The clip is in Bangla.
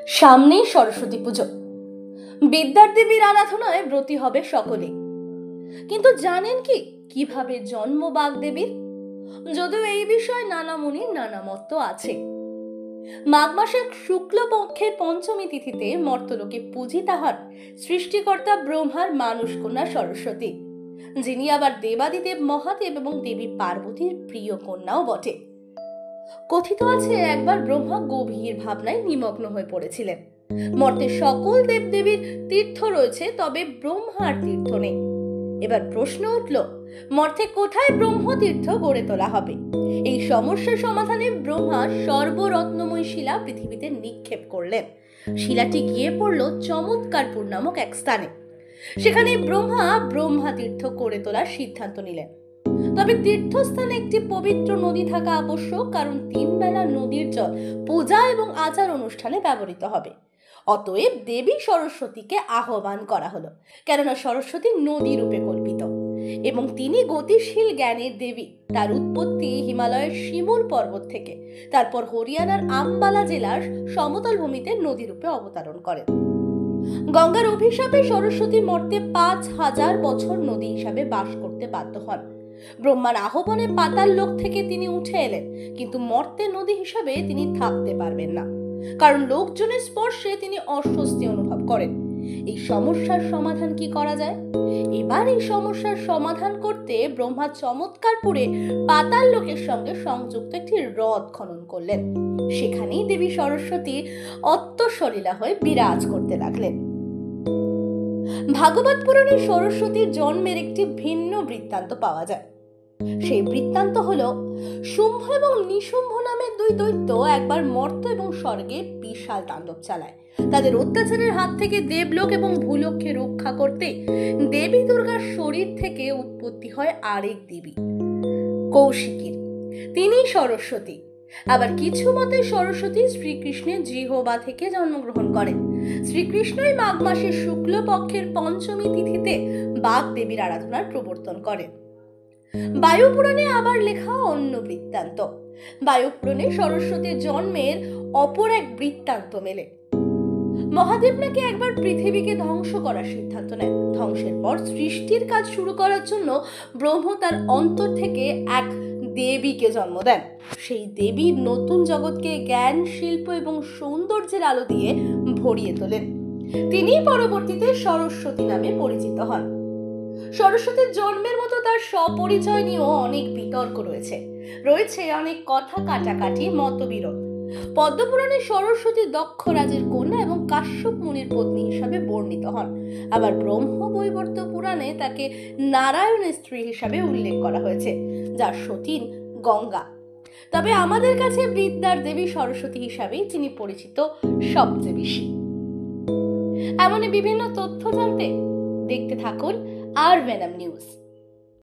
সামনেই সরস্বতী পুজো। বিদ্যার দেবীর আরাধনায় ব্রতী হবে সকলে। কিন্তু জানেন কি কিভাবে জন্ম বাগদেবীর? যদিও এই বিষয়ে নানা মুনির নানা মত আছে। মাঘ মাসের শুক্লপক্ষের পঞ্চমী তিথিতে মর্তলোকে পূজিতা হন সৃষ্টিকর্তা ব্রহ্মার মানুষ কন্যা সরস্বতী, যিনি আবার দেবাদিদেব মহাদেব এবং দেবী পার্বতীর প্রিয় কন্যাও বটে। কথিত আছে একবার ব্রহ্মা গভীর ভাবনায় নিমগ্ন হয়ে পড়েছিলেন। মর্তে সকল দেবদেবীর তীর্থ রয়েছে, তবে ব্রহ্মার তীর্থ নেই। এবার প্রশ্ন উঠল, মর্তে কোথায় ব্রহ্ম তীর্থ গড়ে তোলা হবে? এই সমস্যার সমাধানে ব্রহ্মা সর্বরত্নময় শিলা পৃথিবীতে নিক্ষেপ করলেন। শিলাটি গিয়ে পড়ল চমৎকারপুর নামক এক স্থানে। সেখানে ব্রহ্মা তীর্থ করে তোলার সিদ্ধান্ত নিলেন। তবে তীর্থস্থানে একটি পবিত্র নদী থাকা আবশ্যক, কারণ 3 বেলা নদীর জল পূজা এবং আচার অনুষ্ঠানে ব্যবহৃত হবে। অতএব দেবী সরস্বতীকে আহ্বান করা হলো, কেননা সরস্বতী নদী রূপে কল্পিত এবং তিনি গতিশীল জ্ঞানের দেবী। তার উৎপত্তি হিমালয়ের শিমুল পর্বত থেকে, তারপর হরিয়ানার আম্বালা জেলার সমতল ভূমিতে নদী রূপে অবতরণ করেন। গঙ্গার অভিশাপে সরস্বতী মর্তে 5000 বছর নদী হিসাবে বাস করতে বাধ্য হন। ব্রহ্মার আহ্বানে পাতাল লোক থেকে তিনি উঠে এলেন, কিন্তু মর্তে নদী হিসাবে তিনি থাকতে পারবেন না, কারণ লোকজনের স্পর্শে তিনি অস্বস্তি অনুভব করেন। এই সমস্যার সমাধান কি করা যায়? এবার এই সমস্যার সমাধান করতে ব্রহ্মা চমৎকারপুরে পাতাল লোকের সঙ্গে সংযুক্ত একটি হ্রদ খনন করলেন। সেখানেই দেবী সরস্বতী অত্তসলীলা হয়ে বিরাজ করতে লাগলেন। ভাগবত পুরাণে সরস্বতীর জন্মের একটি ভিন্ন বৃত্তান্ত পাওয়া যায়। সেই বৃত্তান্ত হলো, শুম্ভ এবং নিশুম্ভ নামের 2 দৈত্য একবার মর্ত এবং স্বর্গে বিশাল তাণ্ডব চালায়। তাদের অত্যাচারের হাত থেকে দেবলোক এবং ভূলোককে রক্ষা করতে দেবী দুর্গার শরীর থেকে উৎপত্তি হয় আরেক দেবী, কৌশিকীর। তিনি সরস্বতী। আবার কিছু মতে সরস্বতী শ্রীকৃষ্ণের জিহ্বা থেকে জন্মগ্রহণ করেন। শ্রীকৃষ্ণই মাঘ মাসের শুক্লপক্ষের পঞ্চমী তিথিতে বাগ দেবীর আরাধনার প্রবর্তন করেন। বায়ুপুরাণে আবার লেখা অন্য বৃত্তান্ত। বায়ুপুরাণে সরস্বতীর জন্মের অপর এক বৃত্তান্ত মেলে। মহাদেব নাকি একবার পৃথিবীকে ধ্বংস করার সিদ্ধান্ত নেন। ধ্বংসের পর সৃষ্টির কাজ শুরু করার জন্য ব্রহ্ম তার অন্তর থেকে এক দেবীকে জন্ম দেন। সেই দেবী নতুন জগৎকে জ্ঞান, শিল্প এবং সৌন্দর্যের আলো দিয়ে ভরিয়ে তোলেন। তিনি পরবর্তীতে সরস্বতী নামে পরিচিত হন। সরস্বতীর জন্মের মতো তার স্বপরিচয় নিয়েও অনেক বিতর্ক রয়েছে অনেক কথা কাটাকাটি, মতবিরোধ। পদ্মপুরাণে সরস্বতী দক্ষ রাজের কন্যা এবং কাশ্যপ মুনির পত্নী হিসাবে বর্ণিত হন। আবার ব্রহ্মবৈবর্ত পুরাণে তাকে নারায়ণের স্ত্রী হিসাবে উল্লেখ করা হয়েছে, যার সতীন গঙ্গা। তবে আমাদের কাছে বিদ্যার দেবী সরস্বতী হিসাবেই তিনি পরিচিত সবচেয়ে বেশি। এমনই বিভিন্ন তথ্য জানতে দেখতে থাকুন আর ভেনম নিউজ।